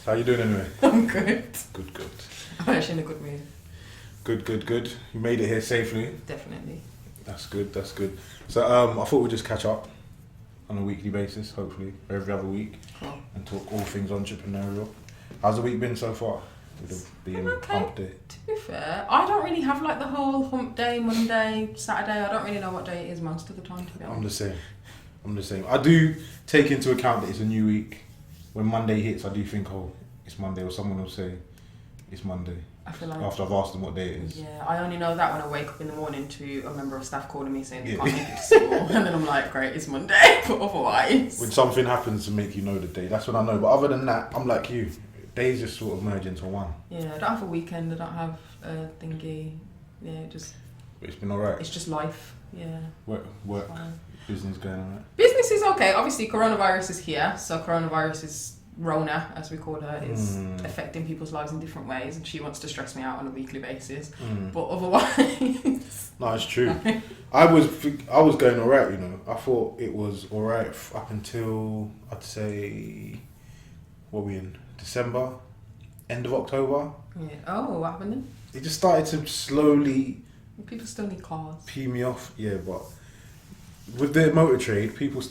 How you doing anyway? I'm good. Good. I'm actually in a good mood. Good. You made it here safely. Definitely. That's good. So I thought we'd just catch up on a weekly basis, hopefully, every other week, Cool. and talk all things entrepreneurial. How's the week been so far? With it being okay. hump day? To be fair, I don't really have like the whole hump day, Monday, Saturday. I don't really know what day it is most of the time, to be honest. I'm the same. I do take into account that it's a new week. When Monday hits, I do think, oh, it's Monday, or someone will say it's Monday. I feel like after I've asked them what day it is. Yeah, I only know that when I wake up in the morning to a member of staff calling me saying they can't make it to school, and then I'm like, great, it's Monday. But otherwise, when something happens to make you know the day, that's when I know. But other than that, I'm like you. Days just sort of merge into one. Yeah, I don't have a weekend. I don't have a thingy. Yeah, It's been alright. It's just life. Yeah. Work, business going on. Business is okay. Obviously, coronavirus is here, so coronavirus is Rona, as we call her, is affecting people's lives in different ways, and she wants to stress me out on a weekly basis. But otherwise, no, it's true. I was going alright, you know. I thought it was alright up until I'd say, what are we in? December, end of October. Yeah. Oh, what happened then? It just started to slowly. People still need cars. Pee me off, yeah, but with the motor trade, people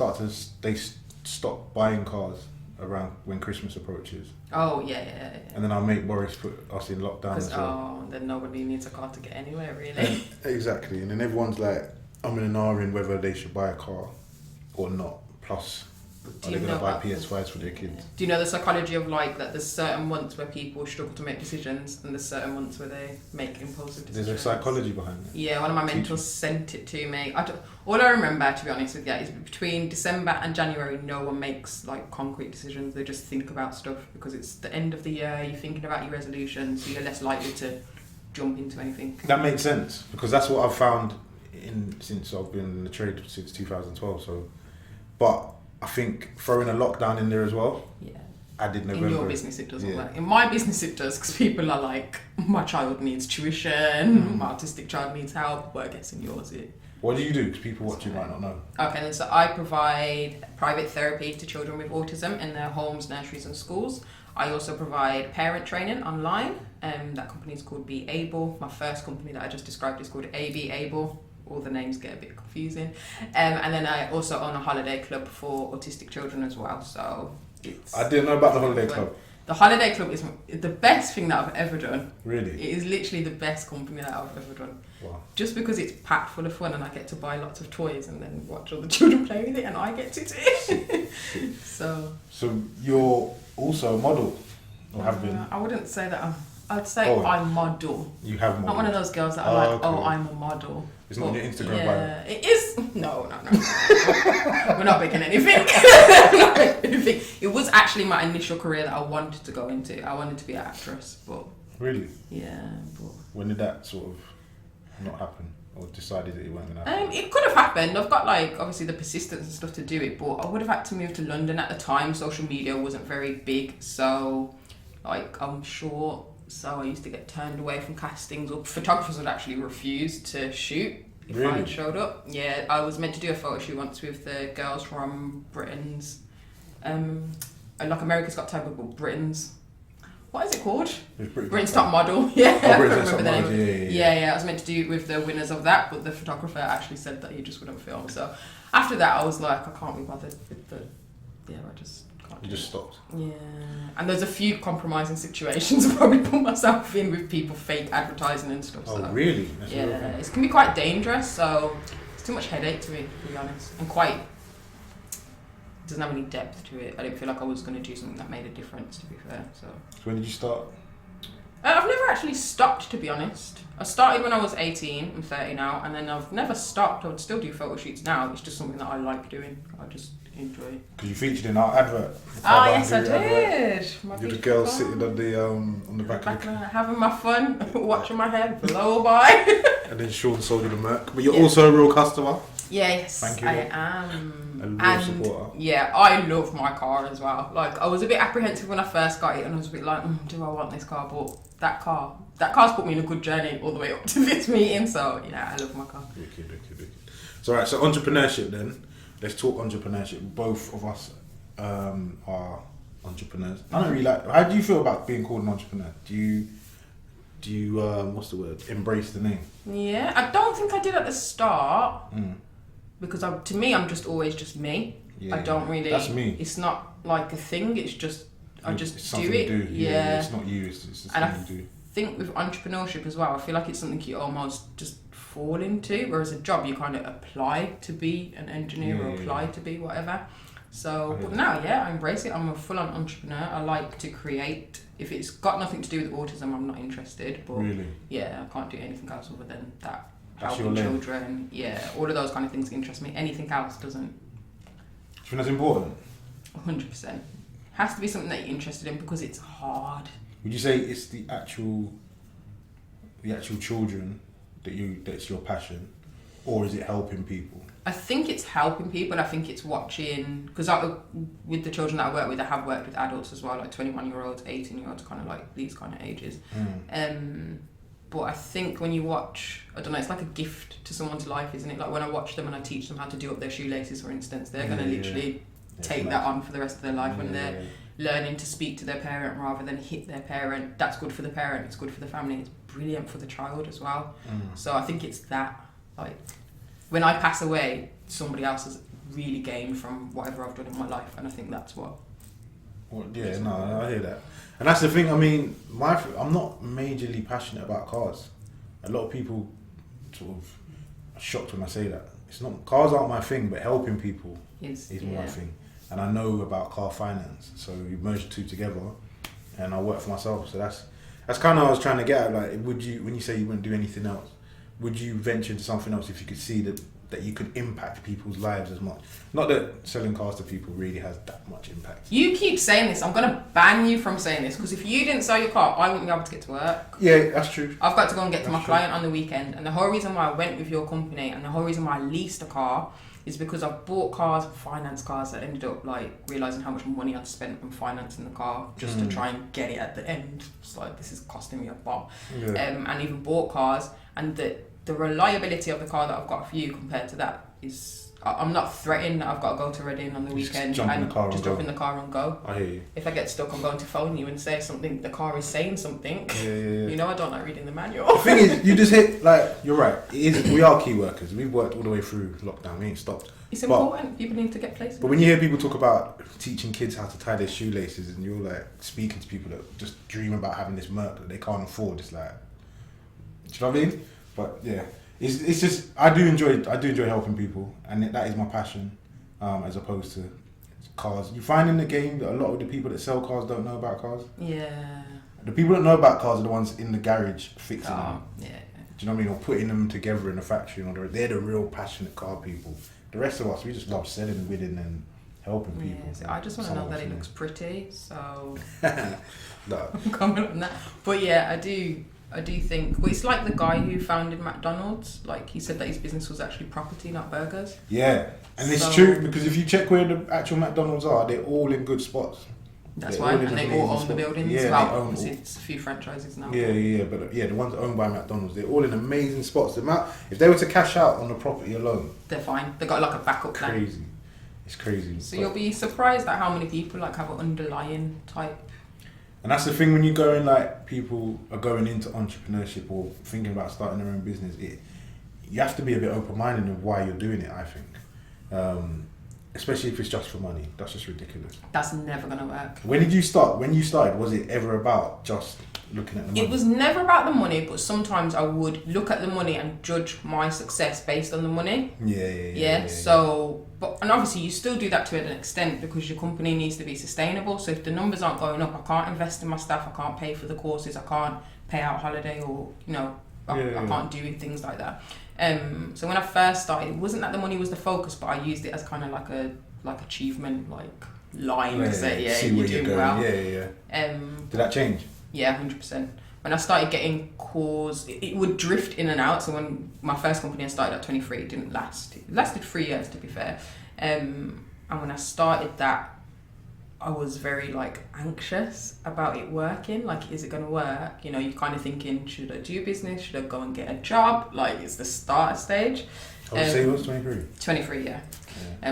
they stop buying cars around when Christmas approaches. Oh yeah. And then our mate Boris put us in lockdown as well. Then nobody needs a car to get anywhere, really. Exactly, and then everyone's like, I'm in an R in whether they should buy a car or not. Plus, are they going to buy PS5s for their kids? Do you know the psychology of like that there's certain months where people struggle to make decisions and there's certain months where they make impulsive decisions? There's a psychology behind it. Yeah, one of my mentors sent it to me. All I remember, to be honest with you, is between December and January, no one makes like concrete decisions. They just think about stuff because it's the end of the year, you're thinking about your resolutions, so you're less likely to jump into anything. That makes sense because that's what I've found since I've been in the trade since 2012. But I think throwing a lockdown in there as well. Yeah. I did November. In your business it doesn't work. In my business it does because people are like, my child needs tuition, my autistic child needs help, but I guess in yours it... What do you do? Because people watching might not know. Okay, then so I provide private therapy to children with autism in their homes, nurseries and schools. I also provide parent training online. That company is called Be Able. My first company that I just described is called AB Able. All the names get a bit confusing. And then I also own a holiday club for autistic children as well. So I didn't know about the holiday club. The holiday club is the best thing that I've ever done. Really? It is literally the best company that I've ever done. Wow. Just because it's packed full of fun and I get to buy lots of toys and then watch all the children play with it and I get to too. So you're also a model? Or have been? I wouldn't say that I'd say I model. You have model. Not one of those girls that are like, okay. I'm a model. It's not on your Instagram bio. Yeah, it is. No. We're not making anything. It was actually my initial career that I wanted to go into. I wanted to be an actress, but... Really? Yeah, but... When did that sort of not happen? Or decided that it wasn't going to happen? It could have happened. I've got obviously the persistence and stuff to do it, but I would have had to move to London at the time. Social media wasn't very big, so I'm short. So I used to get turned away from castings, or photographers would actually refuse to shoot if I showed up. Yeah, I was meant to do a photo shoot once with the girls from Britain's, America's Got Talent, but Britain's. What is it called? Britain's Top Model. Yeah, I can't remember the name of it. Yeah, I was meant to do it with the winners of that, but the photographer actually said that he just wouldn't film. So after that, I was like, I can't be bothered with the. Yeah, I just. You just stopped. Yeah, and there's a few compromising situations I've probably put myself in with people fake advertising and stuff. Oh, really? That's it can be quite dangerous. So it's too much headache to me, to be honest, and it doesn't have any depth to it. I didn't feel like I was going to do something that made a difference, to be fair. So when did you start? I've never actually stopped, to be honest. I started when I was 18. I'm 30 now, and then I've never stopped. I would still do photo shoots now. It's just something that I like doing. I just enjoy it. Because you featured in our advert. Yes, I did. You're the girl sitting on the back of the car. Having my fun, watching my head blow by. And then Sean sold you the Merc. But you're also a real customer. Yes, thank you. I am. A real supporter. Yeah, I love my car as well. I was a bit apprehensive when I first got it, and I was a bit like, do I want this car? But that car's put me in a good journey all the way up to this meeting. So yeah, I love my car. Wicked. So alright, so entrepreneurship then. Let's talk entrepreneurship. Both of us are entrepreneurs. I don't really like. How do you feel about being called an entrepreneur? Do you what's the word? Embrace the name. Yeah, I don't think I did at the start because to me, I'm just always just me. Yeah, I don't really. That's me. It's not like a thing. It's just I just it's do it. Do. Yeah, it's not you. It's just and something you do. I think with entrepreneurship as well, I feel like it's something you almost just fall into. Whereas a job, you kind of apply to be an engineer or apply to be whatever. So, but now, I embrace it. I'm a full-on entrepreneur. I like to create. If it's got nothing to do with autism, I'm not interested. But really? Yeah, I can't do anything else other than that. That's Helping children. Yeah, all of those kind of things interest me. Anything else doesn't. Do you think that's important? 100%. Has to be something that you're interested in because it's hard. Would you say it's the actual children that's your passion, or is it helping people? I think it's helping people. I think it's watching, because with the children that I work with, I have worked with adults as well, like 21-year-olds, 18-year-olds, kind of like these kind of ages. But I think when you watch, I don't know, it's like a gift to someone's life, isn't it? Like when I watch them and I teach them how to do up their shoelaces, for instance, they're going to literally take that on for the rest of their life when they're learning to speak to their parent rather than hit their parent. That's good for the parent, it's good for the family, it's brilliant for the child as well. So I think it's that, like, when I pass away, somebody else has really gained from whatever I've done in my life, and I think that's what. Well, yeah, no, I hear that, and that's the thing. I mean, I'm not majorly passionate about cars. A lot of people sort of are shocked when I say that. It's not, cars aren't my thing, but helping people is my thing. And I know about car finance, so we merged the two together, and I work for myself. So that's kind of what I was trying to get at. Like, would you, when you say you wouldn't do anything else, would you venture into something else if you could see that you could impact people's lives as much? Not that selling cars to people really has that much impact. You keep saying this. I'm going to ban you from saying this, because if you didn't sell your car, I wouldn't be able to get to work. Yeah, that's true. I've got to go and get to my client on the weekend. And the whole reason why I went with your company and the whole reason why I leased a car is because I've bought cars, finance cars, that ended up like realising how much money I'd spent on financing the car just to try and get it at the end. It's like, this is costing me a bomb. And even bought cars, and the reliability of the car that I've got for you compared to that is, I'm not threatened that I've got to go to Reading on the weekend jump in the car and go. I hear you. If I get stuck, I'm going to phone you and say something. The car is saying something. Yeah. You know, I don't like reading the manual. The thing is, you just hit, like, you're right. We are key workers. We've worked all the way through lockdown. We ain't stopped. It's important. People need to get places. But when you hear people talk about teaching kids how to tie their shoelaces, and you're like speaking to people that just dream about having this Merc that they can't afford, it's like, do you know what I mean? But yeah. It's just, I do enjoy helping people, and that is my passion, as opposed to cars. You find in the game that a lot of the people that sell cars don't know about cars. Yeah. The people that know about cars are the ones in the garage fixing them. Yeah. Do you know what I mean? Or putting them together in a factory. They're the real passionate car people. The rest of us, we just love selling, bidding, and helping people. So I just want to know that it looks pretty, so No. I'm coming on that. But yeah, I do think, well, it's like the guy who founded McDonald's. Like, he said that his business was actually property, not burgers. Yeah, and it's true, because if you check where the actual McDonald's are, they're all in good spots. That's why, and they all own the buildings. Yeah, well, obviously it's a few franchises now. Yeah, but the ones owned by McDonald's, they're all in amazing spots. If they were to cash out on the property alone, they're fine. They got like a backup plan. Crazy, it's crazy. So you'll be surprised at how many people like have an underlying type. And that's the thing, when you go in, like, people are going into entrepreneurship or thinking about starting their own business, you have to be a bit open-minded of why you're doing it, I think. Especially if it's just for money. That's just ridiculous. That's never going to work. When did you start? When you started, was it ever about just looking at the money? It was never about the money, but sometimes I would look at the money and judge my success based on the money. Yeah. So, and obviously you still do that to an extent, because your company needs to be sustainable. So if the numbers aren't going up, I can't invest in my staff, I can't pay for the courses, I can't pay out holiday, or, you know, I can't do things like that. So when I first started, it wasn't that the money was the focus, but I used it as kind of like a achievement, like line to say, you're doing well. Did that change? Yeah, 100%. When I started getting calls, it would drift in and out. So when my first company I started at 23, it didn't last. It lasted 3 years, to be fair. And when I started that, I was very anxious about it working. Like, is it going to work? You know, you're kind of thinking, should I do business? Should I go and get a job? Like, it's the starter stage. I would say it was 23. 23, yeah.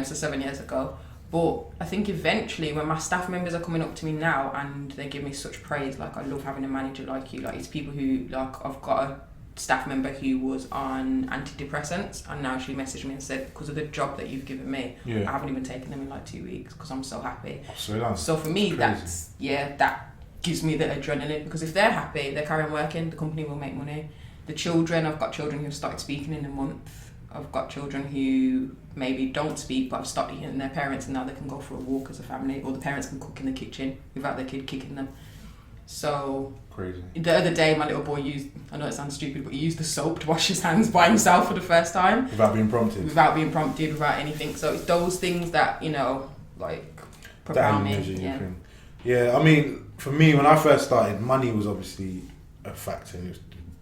So 7 years ago. But I think eventually when my staff members are coming up to me now and they give me such praise, like I love having a manager like you, like it's people who, like I've got a staff member who was on antidepressants and now she messaged me and said, because of the job that you've given me, I haven't even taken them in like 2 weeks because I'm so happy. So for me, that gives me the adrenaline, because if they're happy, they're carrying working, the company will make money. The children, I've got children who've started speaking in a month. I've got children who maybe don't speak but have started hearing their parents, and now they can go for a walk as a family, or the parents can cook in the kitchen without their kid kicking them. So crazy. The other day my little boy used, I know it sounds stupid, but he used the soap to wash his hands by himself for the first time. Without being prompted, without anything. So it's those things that, you know, like propel me. Yeah, I mean, for me, when I first started, money was obviously a factor.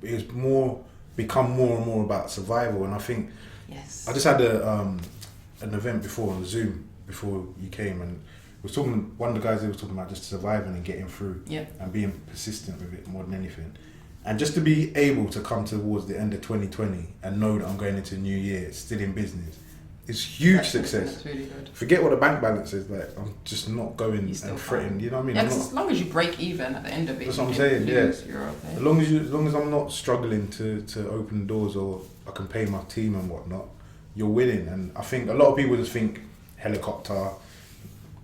It was become more and more about survival, and I think I just had an event before on Zoom before you came, and was talking. One of the guys, they was talking about just surviving and getting through, and being persistent with it more than anything, and just to be able to come towards the end of 2020 and know that I'm going into a new year still in business. It's huge success. That's really good. Forget what the bank balance is like. I'm just not going and fretting. You know what I mean? Yeah, as long as you break even at the end of it. That's what I'm saying. You're okay. As long as I'm not struggling to open doors, or I can pay my team and whatnot, you're winning. And I think a lot of people just think helicopter,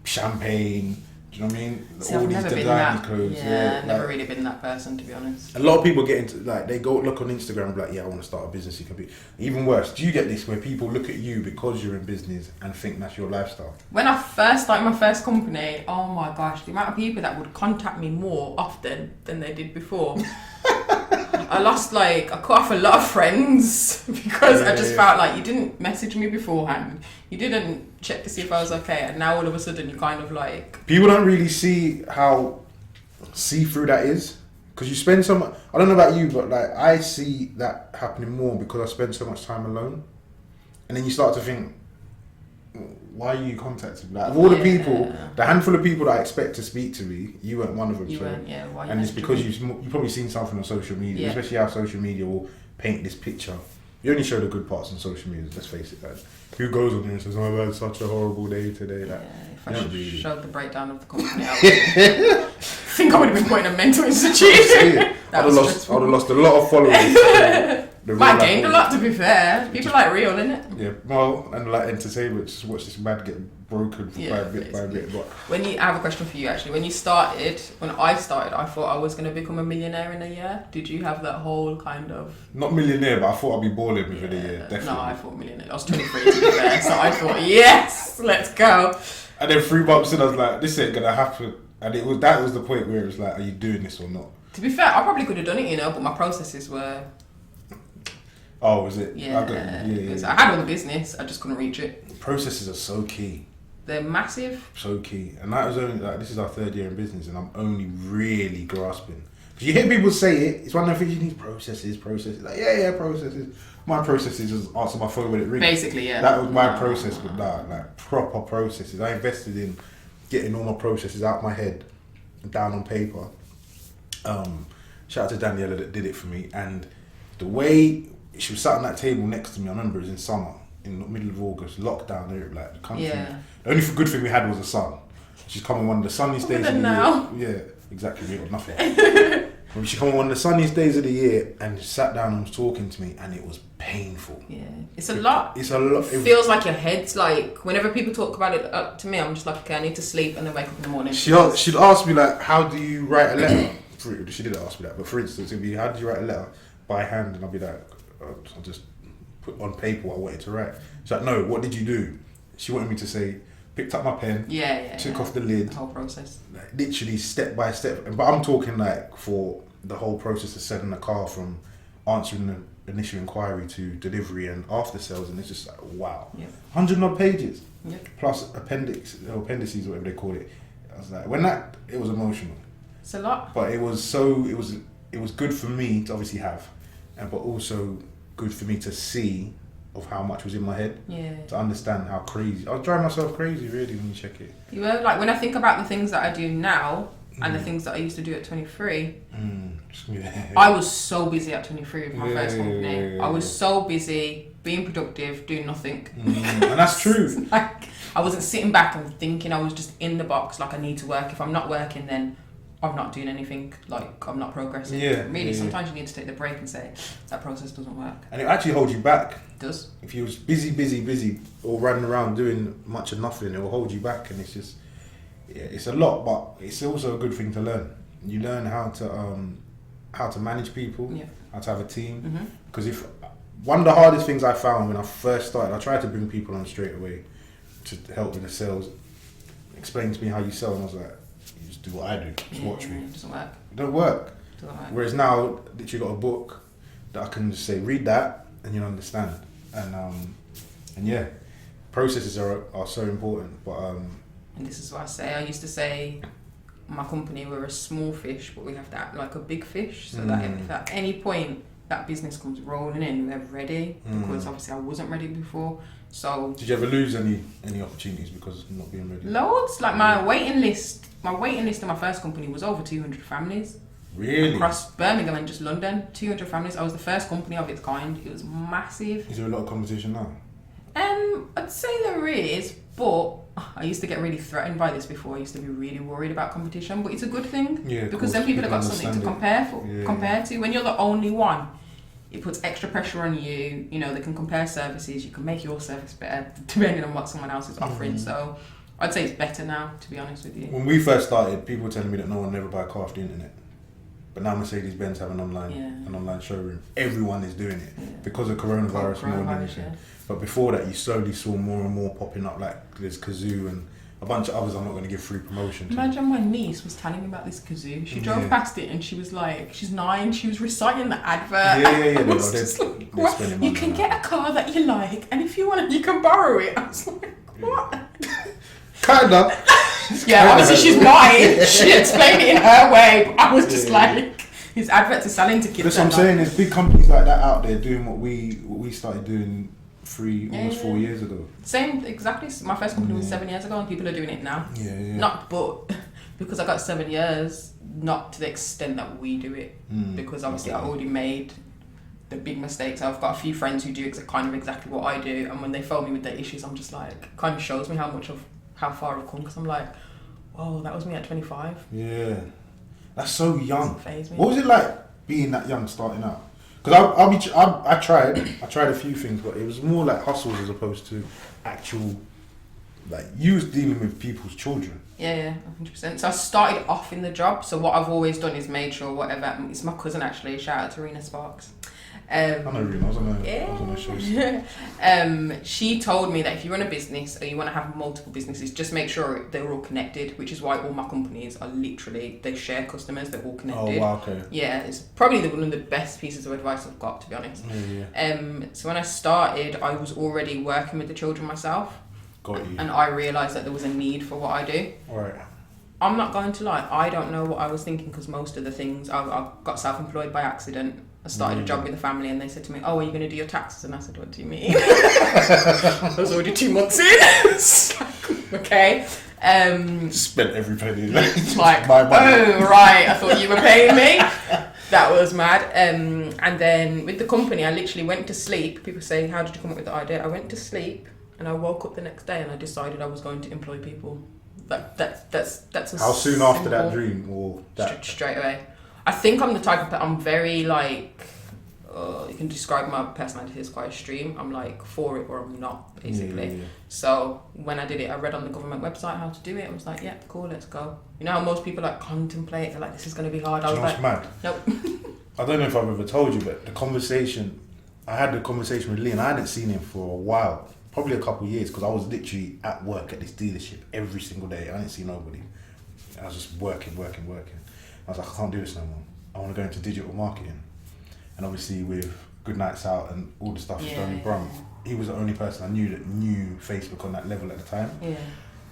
champagne. Do you know what I mean? See, all these designer clothes. I've never really been that person, to be honest. A lot of people get into, like, they go look on Instagram and be like, yeah, I want to start a business. You can be even worse. Do you get this where people look at you because you're in business and think that's your lifestyle? When I first started my first company, oh my gosh, the amount of people that would contact me more often than they did before. I cut off a lot of friends because I just felt like you didn't message me beforehand. You didn't check to see if I was okay. And now all of a sudden you kind of like... People don't really see how see-through that is. Because you spend so much... I don't know about you, but like I see that happening more because I spend so much time alone. And then you start to think, why are you contacting me? Like, of all the people, the handful of people that I expect to speak to me, you weren't one of them. Why and it's because you've probably seen something on social media, especially how social media will paint this picture. You only show the good parts on social media, let's face it, guys. Who goes on there and says, oh, I've had such a horrible day today? Like, if I showed the breakdown of the company, I think I would have been put in a mental institution. I'd have lost a lot of followers. Might gained a lot, to be fair. People like real, innit? Yeah, well, and like entertainment, just watch this man get broken by bit. But I have a question for you actually. When I started, I thought I was going to become a millionaire in a year. Did you have that whole kind of... Not millionaire, but I thought I'd be balling within a year, definitely. No, I thought millionaire. I was 23 to be fair, so I thought, yes, let's go. And then 3 months in, I was like, this ain't going to happen. And that was the point where it was like, are you doing this or not? To be fair, I probably could have done it, but my processes were... Oh, was it? Yeah. I had all the business, I just couldn't reach it. Processes are so key. They're massive. So key. And that was only, this is our 3rd year in business, and I'm only really grasping. Because you hear people say it, it's one of the things you need, processes. Like, processes. My processes is answer my phone when it rings. Basically, yeah. That was my process with that, like proper processes. I invested in getting all my processes out my head and down on paper. Shout out to Daniela that did it for me. And the way she was sat on that table next to me, I remember it was in summer, in the middle of August, lockdown there, like the country. Yeah. The only good thing we had was the sun. She's come on one of the sunniest days of the year. Yeah, exactly. We got nothing. She come on one of the sunniest days of the year and sat down and was talking to me, and it was painful. Yeah, it's a lot. It's a lot. It feels like your head's like, whenever people talk about it to me, I'm just like, okay, I need to sleep and then wake up in the morning. She'd ask me like, how do you write a letter? She didn't ask me that, but for instance, it'd be, how did you write a letter? By hand, and I'll be like, I'll just put on paper what I wanted to write. She's like, no, what did you do? She wanted me to say, picked up my pen, took off the lid. The whole process. Like, literally step by step. But I'm talking like for the whole process of selling the car, from answering the initial inquiry to delivery and after sales, and it's just like, wow. 100 odd pages. Plus appendices, whatever they call it. I was like, it was emotional. It's a lot. But it was good for me to obviously have, but also good for me to see of how much was in my head. Yeah. To understand how crazy. I was driving myself crazy really when you check it. You were like, when I think about the things that I do now and the things that I used to do at 23, I was so busy at 23 with my first company. I was so busy being productive, doing nothing. And that's true. I wasn't sitting back and thinking. I was just in the box, like I need to work. If I'm not working, then I'm not doing anything. Like I'm not progressing. Yeah. Really, sometimes you need to take the break and say that process doesn't work. And it actually holds you back. It does. If you was busy, or running around doing much of nothing, it will hold you back, and it's just, yeah, it's a lot, but it's also a good thing to learn. You learn how to manage people, how to have a team. Because if one of the hardest things I found when I first started, I tried to bring people on straight away to help with the sales. Explain to me how you sell, and I was like, you just do what I do, just watch me. It doesn't work. It don't work. Whereas now that you got a book that I can just say, read that, and you'll understand. And yeah, processes are so important. But and this is what I say. I used to say, my company, we're a small fish, but we have to act like a big fish, so that if at any point that business comes rolling in, they're ready. Because obviously I wasn't ready before. So did you ever lose any opportunities because of not being ready? Loads. Like my waiting list in my first company was over 200 families. Really? Across Birmingham and just London, 200 families. I was the first company of its kind. It was massive. Is there a lot of competition now? I'd say there is, but I used to get really threatened by this before. I used to be really worried about competition, but it's a good thing. Yeah, because then people have got something to compare to. When you're the only one, it puts extra pressure on you. You know, they can compare services. You can make your service better depending on what someone else is offering. So I'd say it's better now, to be honest with you. When we first started, people were telling me that no one would ever buy a car off the internet. But now Mercedes-Benz have an online showroom. Everyone is doing it because of coronavirus more than anything. Yeah. But before that, you slowly saw more and more popping up. Like there's Kazoo and a bunch of others I'm not going to give free promotion to. Imagine my niece was telling me about this Kazoo. She drove past it and she was like, she's 9, she was reciting the advert. Yeah. You can get a car that you like, and if you want it, you can borrow it. I was like, what? Kinda. Yeah, obviously she's mine. She explained it in her way, but I was just like, his adverts are selling to kids. That's what I'm saying. There's big companies like that out there doing what we started doing 4 years ago. Same, exactly. My first company was 7 years ago, and people are doing it now. But because I got 7 years, not to the extent that we do it. Because obviously I already made the big mistakes. I've got a few friends who do kind of exactly what I do, and when they phone me with their issues, I'm just like, kind of shows me how far I've come, because I'm like, oh, that was me at 25. Yeah, that's so young. Phase me. What was it like being that young starting out? Because I tried a few things, but it was more like hustles as opposed to actual, like you was dealing with people's children. Yeah, 100%. So I started off in the job. So what I've always done is made sure whatever. It's my cousin actually. Shout out to Rena Sparks. I know Rena. I was on her show. She told me that if you run a business or you want to have multiple businesses, just make sure they're all connected. Which is why all my companies are literally, they share customers. They're all connected. Oh wow, okay. Yeah, it's probably one of the best pieces of advice I've got, to be honest. So when I started, I was already working with the children myself. Got you. And I realised that there was a need for what I do. Right. I'm not going to lie, I don't know what I was thinking, because most of the things, I got self-employed by accident. I started a job with a family and they said to me, oh, are you going to do your taxes? And I said, what do you mean? I was already 2 months in. Okay. Spent every penny. Like, oh, right, I thought you were paying me. That was mad. And then with the company, I literally went to sleep. People say, how did you come up with the idea? I went to sleep and I woke up the next day and I decided I was going to employ people. That's how soon after that dream or that? Straight away. I think I'm the type of I'm very like, you can describe my personality as quite extreme. I'm like for it or I'm not, basically. Yeah. So when I did it, I read on the government website how to do it. I was like, yeah, cool, let's go. You know how most people like contemplate, they're like, this is going to be hard. I was like, mad? Nope. I don't know if I've ever told you, but I had the conversation with Lee and I hadn't seen him for a while. Probably a couple of years, because I was literally at work at this dealership every single day. I didn't see nobody. I was just working. I was like, I can't do this no more. I want to go into digital marketing. And obviously with Good Nights Out and all the stuff he's done in Brum, he was the only person I knew that knew Facebook on that level at the time. Yeah.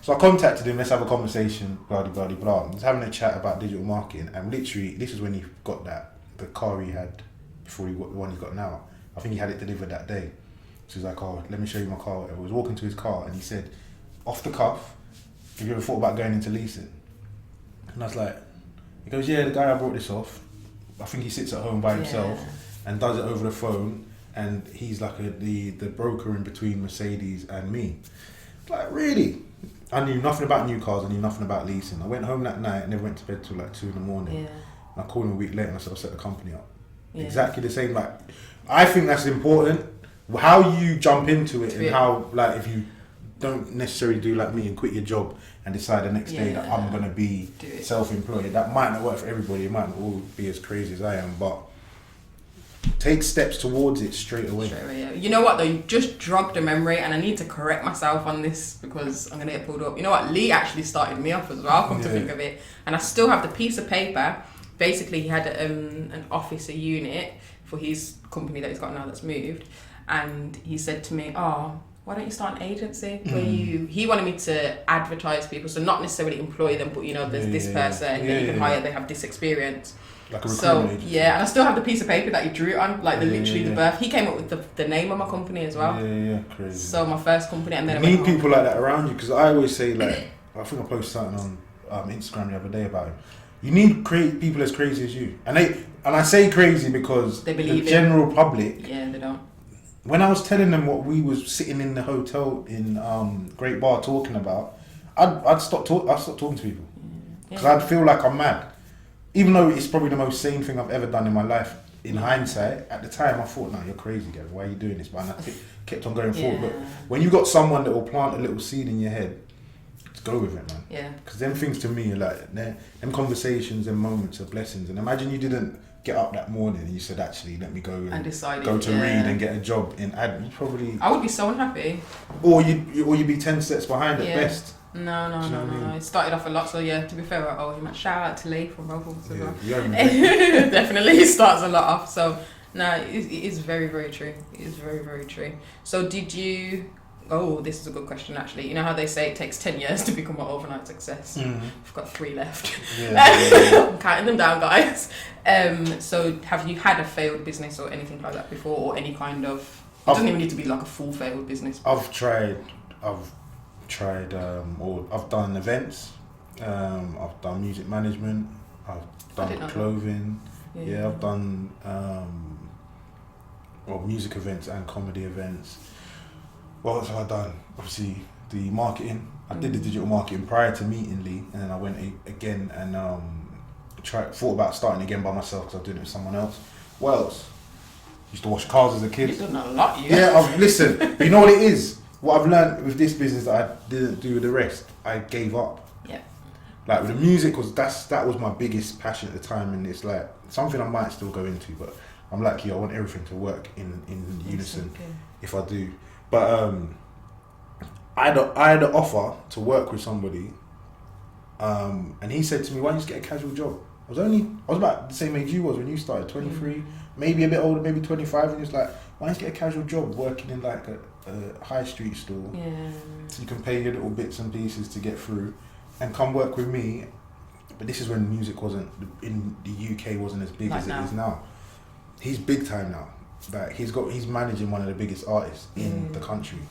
So I contacted him, let's have a conversation, blah, blah, blah, blah. I was having a chat about digital marketing, and literally, this is when he got the car he had before he got the one he got now. I think he had it delivered that day. So he's like, oh, let me show you my car. I was walking to his car and he said, off the cuff, have you ever thought about going into leasing? And I was like, he goes, yeah, the guy I brought this off, I think he sits at home by himself and does it over the phone, and he's like the broker in between Mercedes and me. Like, really? I knew nothing about new cars. I knew nothing about leasing. I went home that night and never went to bed till like 2 in the morning. Yeah. And I called him a week later and I said, I'll set the company up. Yeah. Exactly the same. Like, I think that's important. How you jump into it and how, like, if you don't necessarily do like me and quit your job and decide the next day that I'm going to be self-employed, that might not work for everybody. It might not all be as crazy as I am, but take steps towards it straight away. Yeah. You know what though? You just jogged a memory, and I need to correct myself on this because I'm gonna get pulled up. You know what? Lee actually started me off as well. Come to think of it, and I still have the piece of paper. Basically, he had an office, a unit for his company that he's got now that's moved, and he said to me, "Oh, why don't you start an agency where he wanted me to advertise people, so not necessarily employ them, but you know, there's this person that you can hire, they have this experience." Like a recruitment agency. Yeah, and I still have the piece of paper that he drew it on, like the birth. He came up with the name of my company as well. Yeah, crazy. So my first company, and then you need people like that around you, because I always say, like, I think I posted something on Instagram the other day about it. You need people as crazy as you, and I say crazy because they believe the general public. Yeah, they don't. When I was telling them what we was sitting in the hotel in Great Bar talking about, I'd stop talking to people because I'd feel like I'm mad. Even though it's probably the most sane thing I've ever done in my life, in hindsight, at the time I thought, no, you're crazy, Gavin, why are you doing this? But I kept on going forward. But when you got someone that will plant a little seed in your head, just go with it, man. Yeah. Because them things to me are like, them conversations and moments are blessings. And imagine you didn't get up that morning and you said, actually, let me go and decide go to read and get a job in ad. You probably... I would be so unhappy. Or you'd be 10 steps behind at best. No. It started off a lot, so yeah, to be fair, I owe him a shout out to Lee from Robles as well. Definitely, he starts a lot off. So, no, it is very, very true. It is very, very true. So, did you... Oh, this is a good question, actually. You know how they say it takes 10 years to become an overnight success? I've got 3 left. I'm counting them down, guys. So, have you had a failed business or anything like that before, or any kind of... It doesn't even need to be like a full failed business. I've tried, or I've done events, I've done music management, I've done clothing, I've done music events and comedy events. What else have I done? Obviously the marketing. I did the digital marketing prior to meeting Lee, and then I went again and thought about starting again by myself because I was doing it with someone else. What else? Used to wash cars as a kid. You've done a lot, listen, but you know what it is? What I've learned with this business that I didn't do with the rest, I gave up. Yeah. Like with the music, that was my biggest passion at the time, and it's like something I might still go into, but I'm like you, I want everything to work in unison if I do. But I had an offer to work with somebody, and he said to me, "Why don't you just get a casual job?" I was about the same age you was when you started, 23, maybe a bit older, maybe 25, and he was like, "Why don't you get a casual job working in like a high street store, so you can pay your little bits and pieces to get through, and come work with me." But this is when music wasn't in the UK wasn't as big as it is now. He's big time now. Like he's managing one of the biggest artists in the country.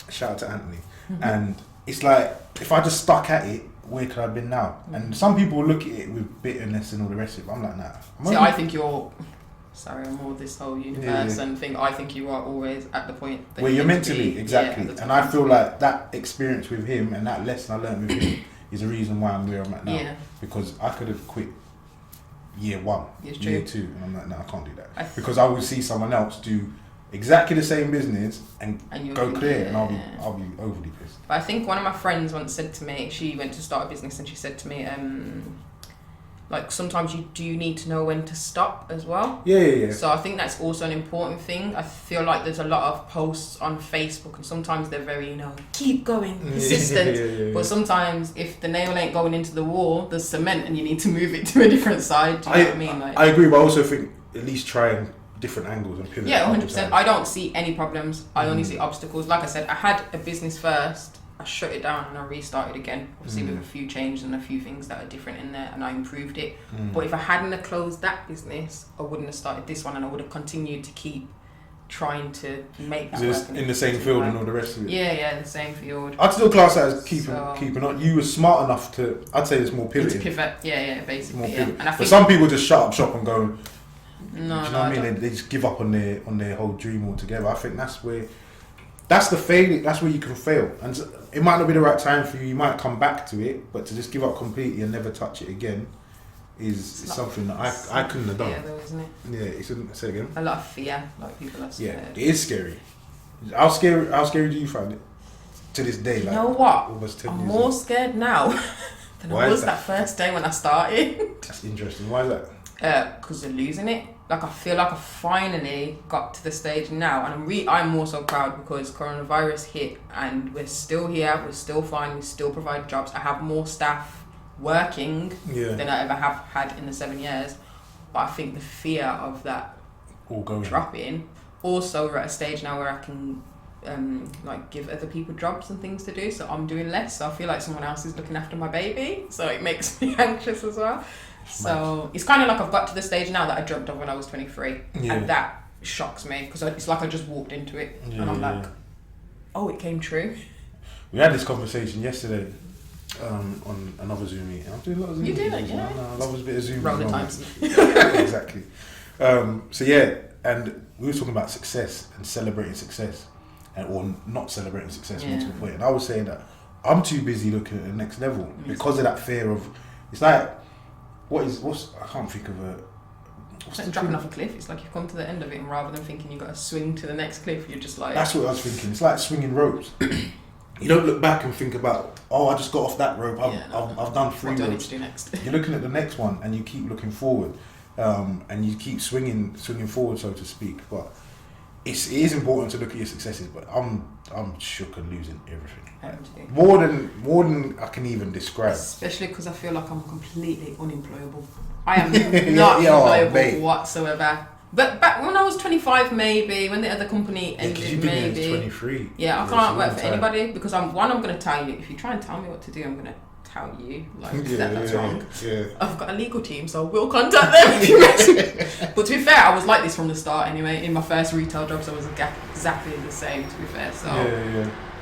Shout out to Anthony. And it's like, if I just stuck at it, where could I have been now? And some people look at it with bitterness and all the rest of it. But I'm like, nah. I think you're... Sorry, I'm more this whole universe and I think you are always at the point that where you're meant to be, exactly. And I feel like that experience with him and that lesson I learned with him is the reason why I'm where I'm at now. Yeah. Because I could have quit year 1, year 2, and I'm like, no, I can't do that. Because I will see someone else do exactly the same business and go clear, and I'll be overly pissed. But I think one of my friends once said to me, she went to start a business, and she said to me, like sometimes you do need to know when to stop as well. Yeah. So I think that's also an important thing. I feel like there's a lot of posts on Facebook, and sometimes they're very, keep going, persistent. But sometimes if the nail ain't going into the wall, there's cement, and you need to move it to a different side. Do you know what I mean? I agree, but I also think at least trying different angles and pivot. Yeah, 100%. I don't see any problems. I only see obstacles. Like I said, I had a business first. I shut it down and I restarted again, obviously with a few changes and a few things that are different in there, and I improved it. But if I hadn't have closed that business, I wouldn't have started this one, and I would have continued to keep trying to make that work. In the same field and all the rest of it? Yeah, the same field. I'd still class that as keeping on. You were smart enough to, I'd say it's more pivoting. Pivot, basically. And I think, but some people just shut up shop and go, no, do you know what I mean? They just give up on their whole dream altogether. I think that's where that's the failing. That's where you can fail, and it might not be the right time for you. You might come back to it, but to just give up completely and never touch it again is something that I couldn't have done. Yeah, though, isn't it? Yeah, it's say again. A lot of fear, like people are scared. Yeah, it is scary. How scary do you find it to this day? You know what? Almost 10 I'm years more on. scared now than I was that first day when I started. That's interesting. Why is that? Because of losing it. Like, I feel like I finally got to the stage now, and I'm more so proud because coronavirus hit and we're still here, we're still fine, we still provide jobs. I have more staff working than I ever have had in the 7 years. But I think the fear of that all going dropping. Also, we're at a stage now where I can like give other people jobs and things to do, so I'm doing less. So I feel like someone else is looking after my baby, so it makes me anxious as well. So it's kind of like I've got to the stage now that I dreamt of when I was 23, and that shocks me because it's like I just walked into it, and I'm like, oh, it came true. We had this conversation yesterday on another Zoom meeting. I'm doing a lot of Zoom meetings. You do it, yeah. I love a bit of Zoom. Roll the times. Exactly. So yeah, and we were talking about success and celebrating success, or not celebrating success more to the point. And I was saying that I'm too busy looking at the next level because of that fear of. It's like, what's I can't think of a. It's like dropping off a cliff. It's like you've come to the end of it, and rather than thinking you've got to swing to the next cliff, you're just like. That's what I was thinking. It's like swinging ropes. You don't look back and think about, I just got off that rope. I've done 3 ropes. What do I need to do next? You're looking at the next one, and you keep looking forward, and you keep swinging forward, so to speak. But it is important to look at your successes. But I'm shook and losing everything. More than I can even describe. Especially because I feel like I'm completely unemployable. I am not employable whatsoever. But back when I was 25, maybe when the other company ended, you've been maybe 23. Yeah, I can't work for anybody because I'm going to tell you. If you try and tell me what to do, I'm going to tell you that's wrong. Yeah. I've got a legal team, so we'll contact them if you mess with. But to be fair, I was like this from the start anyway. In my first retail jobs, I was exactly the same. To be fair, so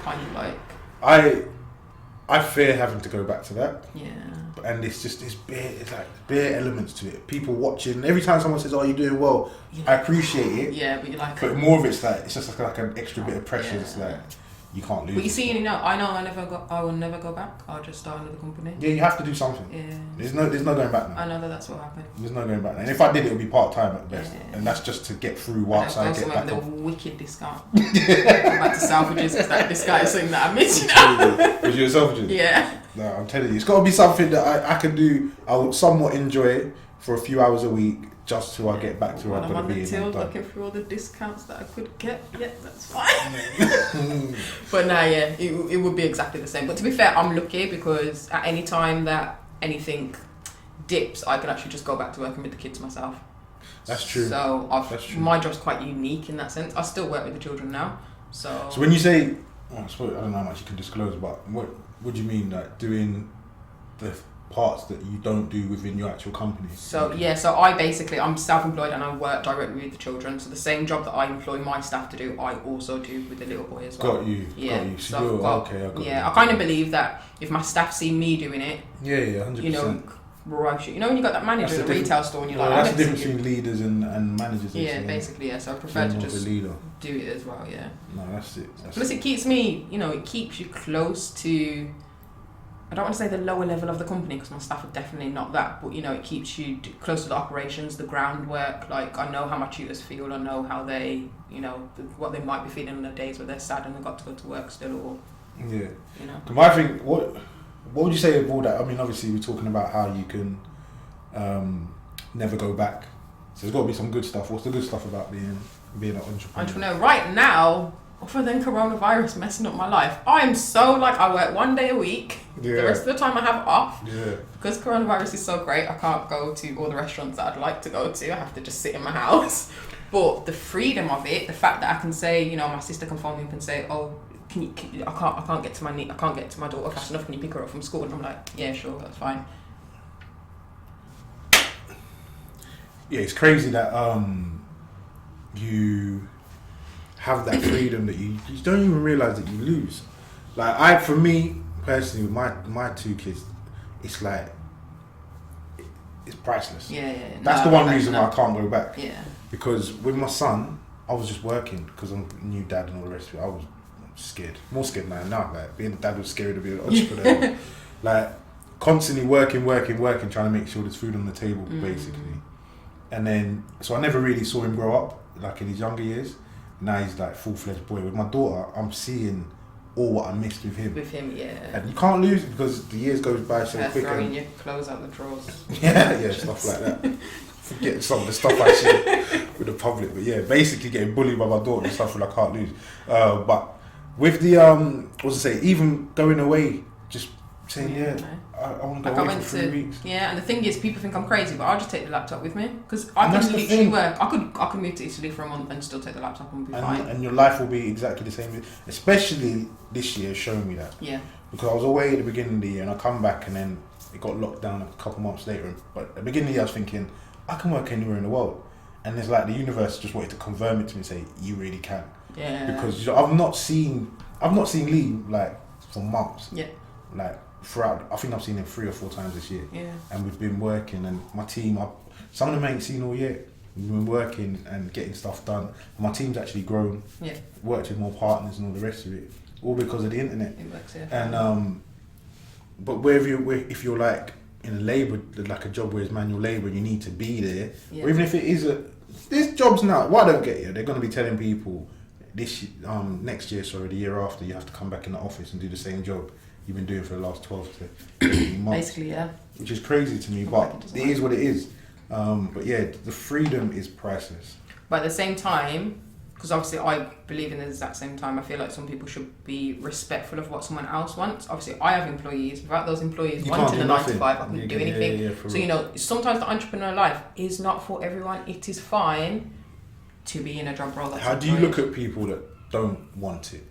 kind of like. I fear having to go back to that. Yeah. And it's bare elements to it. People watching. Every time someone says, "Oh, you're doing well," I appreciate it. Yeah, but you're like. But more of it's just like an extra bit of pressure. It's like you can't lose. But you see, I will never go back. I'll just start another company. Yeah, you have to do something. Yeah. There's no going back now. I know that's what happened. There's no going back now. And if I did, it would be part time at best. Yeah. And that's just to get through whilst I get back. The wicked discount. I'm back to Selfridges because that discount is something that I missed now. Was you at Selfridges? Yeah. No, I'm telling you, it's got to be something that I can do. I would somewhat enjoy for a few hours a week, just till I get back to where I'm going to be. I'm on the till looking for all the discounts that I could get. Yeah, that's fine. But no, it would be exactly the same. But to be fair, I'm lucky because at any time that anything dips, I can actually just go back to working with the kids myself. That's true. So my job's quite unique in that sense. I still work with the children now. So when you say, I don't know how much you can disclose, but what do you mean, like doing the parts that you don't do within your actual company? So I'm self-employed and I work directly with the children. So the same job that I employ my staff to do, I also do with the little boy as well. Got you. So I kind of believe that if my staff see me doing it, 100%. You know, right. You know when you got that manager in a retail store and you're like, that's the difference between leaders and managers. Basically. So I prefer to just do it as well. Yeah. No, that's it. Plus, it keeps me. It keeps you close to. I don't want to say the lower level of the company because my staff are definitely not that, but it keeps you close to the operations, the groundwork. Like I know how my tutors feel, I know how they, what they might be feeling on the days where they're sad and they've got to go to work still, or I think what would you say of all that? I mean, obviously we're talking about how you can never go back. So there's got to be some good stuff. What's the good stuff about being an entrepreneur? Right now, other than coronavirus messing up my life, I work 1 day a week. The rest of the time I have off. Yeah. Because coronavirus is so great, I can't go to all the restaurants that I'd like to go to. I have to just sit in my house. But the freedom of it, the fact that I can say, my sister can phone me up and say, oh, I can't get to my daughter fast enough. Can you pick her up from school? And I'm like, yeah, sure, that's fine. Yeah, it's crazy that you have that freedom that you don't even realise that you lose. Like for me personally, with my 2 kids, it's like it's priceless. Yeah. That's the one reason why I can't go back. Yeah. Because with my son, I was just working because I'm a new dad and all the rest of it. I scared. More scared now. Like, being a dad was scary to be an entrepreneur. Like, constantly working, trying to make sure there's food on the table, basically. And then, so I never really saw him grow up, like in his younger years. Now he's like full-fledged boy. With my daughter, I'm seeing all what I missed with him. And you can't lose it because the years goes by so quick. Throwing your clothes out the drawers. yeah, stuff like that. Forget some of the stuff I see with the public, but yeah, basically getting bullied by my daughter and stuff that I can't lose. But with the what's to say, even going away, just saying I want to go away for 3 weeks. Yeah, and the thing is, people think I'm crazy, but I'll just take the laptop with me because I can literally work. I could move to Italy for a month and still take the laptop and be fine. And your life will be exactly the same. Especially this year, showing me that. Yeah. Because I was away at the beginning of the year and I come back and then it got locked down a couple months later. But at the beginning of the year, I was thinking, I can work anywhere in the world. And it's like the universe just wanted to confirm it to me and say, you really can. Yeah. Because I've not seen Lee like for months. Yeah. Like throughout, I think I've seen him 3 or 4 times this year. Yeah. And we've been working, and my team, some of them ain't seen all year. We've been working and getting stuff done. My team's actually grown. Yeah. Worked with more partners and all the rest of it, all because of the internet. It works, yeah. And but if you're like in a labour, like a job where it's manual labour, you need to be there. Yeah. Or even if it is there's jobs now. What I don't get you, they're going to be telling people next year, the year after, you have to come back in the office and do the same job you've been doing for the last 12 to 18 months. Basically, yeah. Which is crazy to me, but it is what it is. But yeah, the freedom is priceless. But at the same time, because obviously I believe in the exact same time, I feel like some people should be respectful of what someone else wants. Obviously, I have employees. Without those employees wanting a 9 to 5, I couldn't do anything. So, sometimes the entrepreneur life is not for everyone. It is fine to be in a job role that's How do you look at people that don't want it?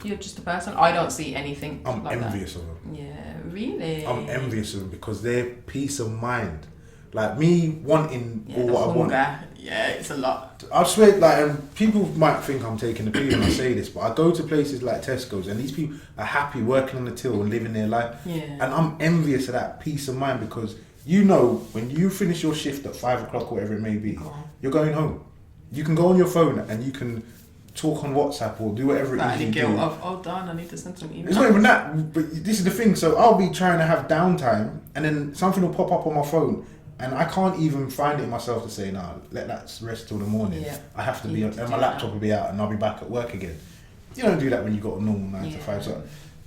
You're just a person. I don't see anything I'm like envious that. of them. Yeah, really? I'm envious of them because their peace of mind. Like me wanting all what hunger. I want. Yeah, it's a lot. I swear, and people might think I'm taking the piss when I say this, but I go to places like Tesco's and these people are happy working on the till and living their life. Yeah. And I'm envious of that peace of mind because when you finish your shift at 5 o'clock, whatever it may be, you're going home. You can go on your phone and you can talk on WhatsApp or do whatever it is you do. Done, I need to send some emails. It's not even that, but this is the thing. So I'll be trying to have downtime and then something will pop up on my phone and I can't even find it in myself to say, let that rest till the morning. Yeah. I have to be, and my laptop will be out and I'll be back at work again. You don't do that when you've got a normal 9 to 5. So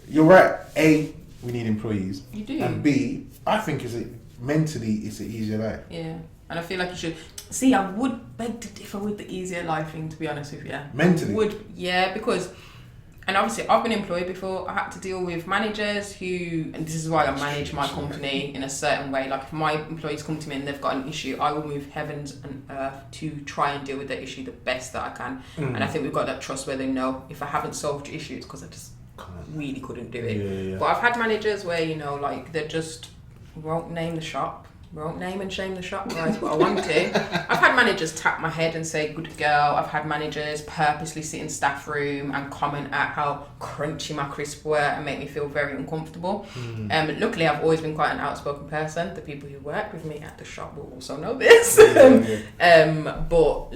you're right. A, we need employees. You do. And B, I think mentally it's an easier life. Yeah. And I feel like you should... See, I would beg to differ with the easier life thing, to be honest with you. Mentally? Because... And obviously, I've been employed before. I had to deal with managers who... And this is why I manage my company in a certain way. Like, if my employees come to me and they've got an issue, I will move heavens and earth to try and deal with the issue the best that I can. And I think we've got that trust where they know if I haven't solved your issue, it's because I just really couldn't do it. Yeah. But I've had managers where, they just won't name the shop. Won't name and shame the shop, guys, but I want to. I've had managers tap my head and say, good girl. I've had managers purposely sit in staff room and comment at how crunchy my crisps were and make me feel very uncomfortable. Luckily, I've always been quite an outspoken person. The people who work with me at the shop will also know this. But,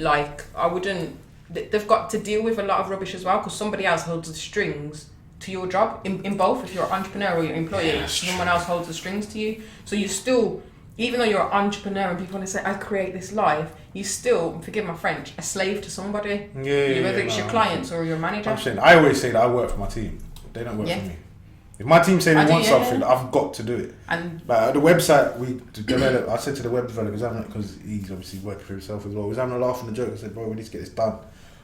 I wouldn't... They've got to deal with a lot of rubbish as well because somebody else holds the strings to your job. In both, if you're an entrepreneur or you're an employee, someone else holds the strings to you. So you still... Even though you're an entrepreneur and people want to say, I create this life, you still, forgive my French, a slave to somebody. Whether it's your clients or your manager. I'm saying, I always say that I work for my team. They don't work for me. If my team say they want something, I've got to do it. And the website we developed, I said to the web developer, because he's obviously working for himself as well, he was having a laugh and a joke. I said, bro, we need to get this done.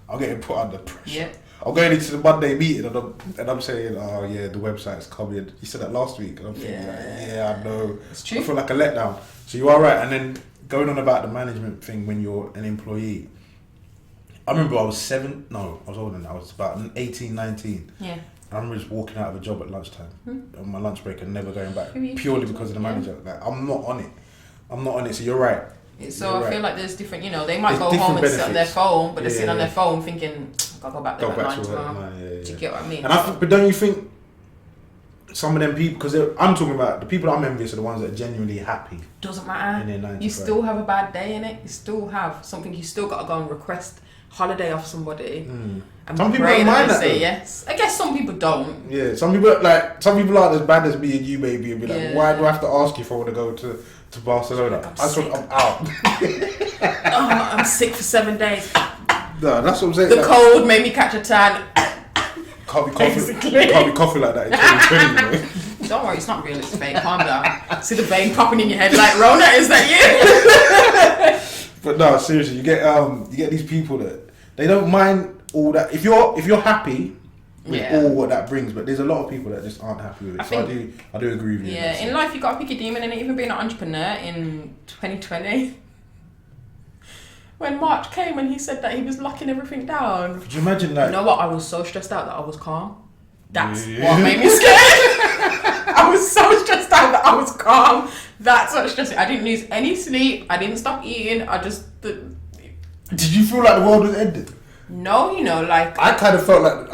I'll get him put under pressure. Yeah. I'm going into the Monday meeting and I'm saying, oh yeah, the website's coming. He said that last week. And I'm thinking, I know. It's true. I feel like a letdown. So you are right. And then going on about the management thing when you're an employee. I remember I was older than that. I was about 18, 19. Yeah. And I remember just walking out of a job at lunchtime on my lunch break and never going back purely because of the manager. Like, I'm not on it. So you're right. So I feel like there's different, they might go home and sit on their phone, but they're sitting on their phone thinking, I'll go back there at 9 tomorrow. Do you get what I mean? But don't you think some of them people, because I'm talking about the people I'm envious are the ones that are genuinely happy. Doesn't matter. You still have a bad day in it. You still have something. You still got to go and request holiday off somebody, and Some people pray don't that mind they that, say though. yes. I guess some people don't. Yeah, some people aren't as bad as me and you, maybe, and be like, Yeah. why do I have to ask you if I want to go to Barcelona? I'm out. Oh, I'm sick for 7 days. No, that's what I'm saying. The like, cold made me catch a tan. can't be coughing. Basically. Can't be coughing like that in 2020. You know? Don't worry, it's not real, it's fake. Calm down. See the vein popping in your head like, Rona, is that you? But no, seriously, you get these people that they don't mind all that. If you're happy with all what that brings, but there's a lot of people that just aren't happy with it. I do agree with you. Yeah, in life you got to pick a demon, and even being an entrepreneur in 2020. When March came and he said that he was locking everything down. Could you imagine that? You know what? I was so stressed out that I was calm. That's what made me scared. I was so stressed out that I was calm. That's what stressed me. I didn't lose any sleep. I didn't stop eating. Did you feel like the world was ending? No, like... I kind of felt like...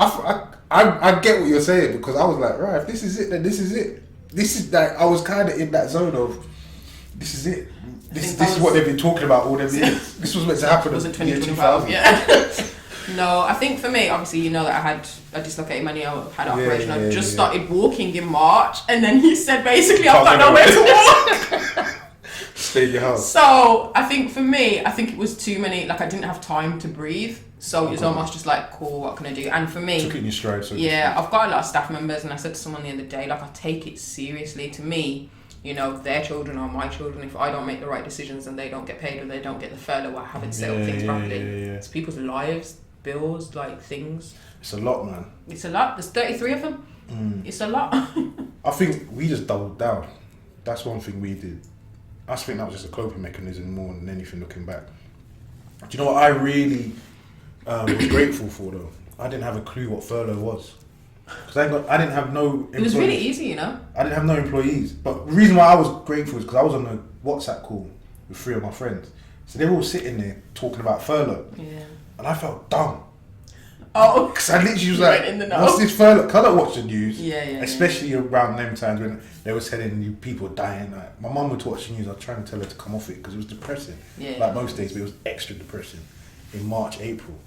I get what you're saying, because I was like, right, if this is it, then this is it. This is like... I was kind of in that zone of... This is it. This is what they've been talking about all them years. This was meant to happen. Was it 2025? Yeah. No, I think for me, obviously, you know that I had a dislocated my knee. I had an operation. I just started walking in March, and then he said basically I've got nowhere to walk. Stay in your house. So I think for me, it was too many. Like, I didn't have time to breathe, so it was almost just like, cool, what can I do? And for me, took it in your stride. So yeah, I've got a lot of staff members, and I said to someone the other day, like, I take it seriously. To me, their children are my children. If I don't make the right decisions and they don't get paid or they don't get the furlough, I haven't set up things properly. It's people's lives, bills, like things. It's a lot, man. It's a lot. There's 33 of them. It's a lot. I think we just doubled down. That's one thing we did. I think that was just a coping mechanism more than anything looking back. Do you know what I really was grateful for though? I didn't have a clue what furlough was. Because I didn't have no employees. It was really easy, I didn't have no employees. But the reason why I was grateful is because I was on a WhatsApp call with 3 of my friends. So they were all sitting there talking about furlough. Yeah. And I felt dumb. Oh. Because I literally was like, in the know. what's this furlough? Because I don't watch the news. Yeah. Especially around them times when they were telling you people dying. Like, my mum would watch the news. I was trying to tell her to come off it because it was depressing. Yeah. Like most days, but it was extra depressing in March, April.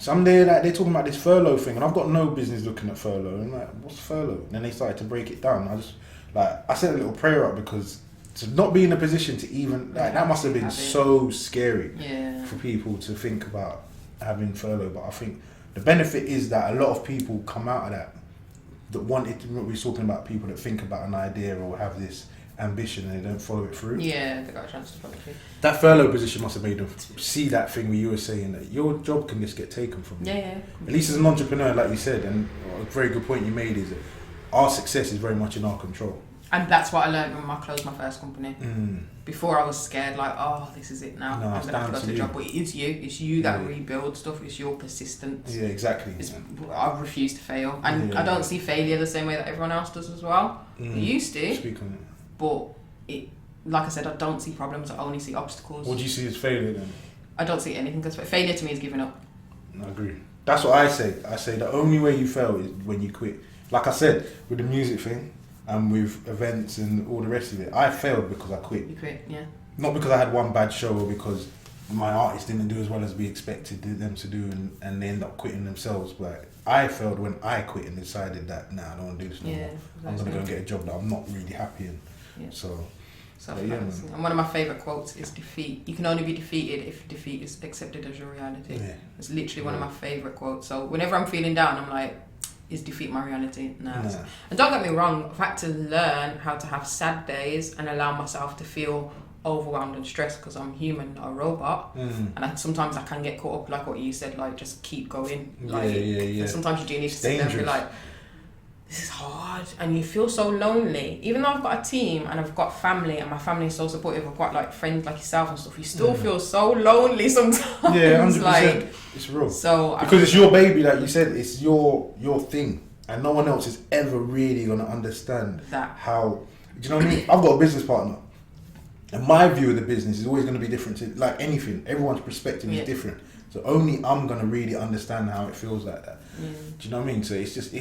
Someday, like, they're talking about this furlough thing, and I've got no business looking at furlough. And I'm like, what's furlough? And then they started to break it down. I said a little prayer up because to not be in a position to even, like, that must have been so scary for people to think about having furlough. But I think the benefit is that a lot of people come out of that wanted to, we're talking about people that think about an idea or have this ambition and they don't follow it through. Yeah, they got a chance to follow it through. That furlough position must have made them see that thing where you were saying that your job can just get taken from you. Yeah. At least as an entrepreneur, like you said, and a very good point you made is that our success is very much in our control. And that's what I learned when I closed my first company. Before I was scared, like, oh, this is it now. I'm going to have to go to the job. But it's you. It's you that rebuilds stuff. It's your persistence. Yeah, exactly. I refuse to fail. And I don't see failure the same way that everyone else does as well. I used to. Speak on it. But, like I said, I don't see problems. I only see obstacles. What do you see as failure then? I don't see anything as failure to me is giving up. I agree. That's what I say. I say the only way you fail is when you quit. Like I said, with the music thing and with events and all the rest of it, I failed because I quit. You quit, yeah. Not because I had one bad show or because my artists didn't do as well as we expected them to do and they end up quitting themselves. But I failed when I quit and decided that, I don't want to do this no more. I'm going to go and get a job that I'm not really happy in. Yeah. So and one of my favourite quotes is defeat. You can only be defeated if defeat is accepted as your reality. Yeah. It's literally one of my favourite quotes. So whenever I'm feeling down, I'm like, is defeat my reality? No. And don't get me wrong, I've had to learn how to have sad days and allow myself to feel overwhelmed and stressed because I'm human, not a robot. And sometimes I can get caught up, like what you said, like just keep going. And sometimes you do need to sit there and be like, this is hard, and you feel so lonely. Even though I've got a team and I've got family and my family is so supportive, I've got like friends like yourself and stuff, you still feel so lonely sometimes. Yeah, 100%. Like, it's real. So because it's your baby, like you said, it's your thing, and no one else is ever really gonna understand that. How, do you know what I mean? I've got a business partner, and my view of the business is always gonna be different to like anything. Everyone's perspective is different, so only I'm gonna really understand how it feels like that. Do you know what I mean? So it's just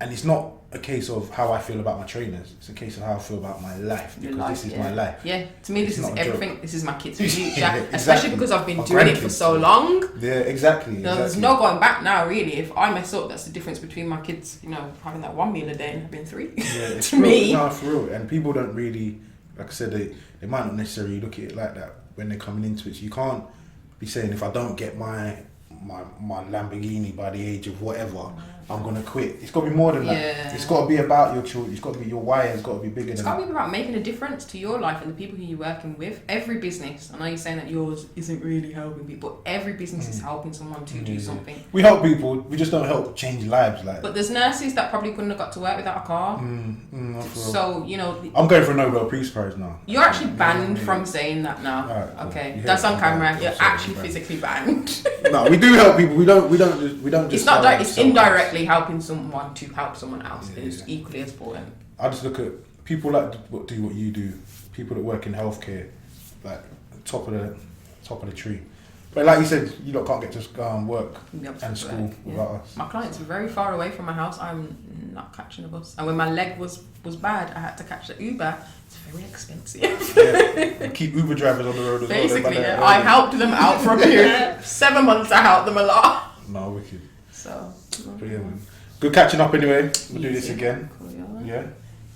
and it's not a case of how I feel about my trainers. It's a case of how I feel about my life, because this is my life. Yeah, to me, It's this is not a everything. joke. This is my kids' future, Yeah, especially exactly. because I've been My doing it for grandkids. so long. Yeah, exactly. There's no going back now, really. If I mess up, that's the difference between my kids, having that one meal a day and having 3. Yeah, it's to real. me. No, for real. And people don't really, like I said, they might not necessarily look at it like that when they're coming into it. So you can't be saying, if I don't get my Lamborghini by the age of whatever, I'm gonna quit. It's got to be more than that. Yeah. It's got to be about your children. It's got to be your why. It's got to be bigger It's than got to that. be about making a difference to your life and the people who you're working with. Every business, I know you're saying that yours isn't really helping people, but every business is helping someone to do something. We help people. We just don't help change lives. But there's nurses that probably couldn't have got to work without a car. Not for real. So, I'm going for a Nobel Peace Prize now. you're actually banned from saying that now. Alright, cool. Okay, You that's heard on it. camera. I'm You're sorry, actually I'm banned. physically banned. No, we do help people. We don't just. It's not help it's someone indirectly helping someone to help someone else. Yeah, It's yeah. equally as important. I just look at people that do what you do. People that work in healthcare, like top of the tree. But like you said, you lot can't get to work Yep, and school work, yeah. without us. My clients are very far away from my house. I'm not catching a bus. And when my leg was bad, I had to catch the Uber. It's very expensive. Yeah. And keep Uber drivers on the road as Basically, well. yeah. I helped them out for a period. 7 months, I helped them a lot. No, wicked. So, But yeah, man. Good catching up anyway. We'll do this easy. again. Cool, yeah. Yeah.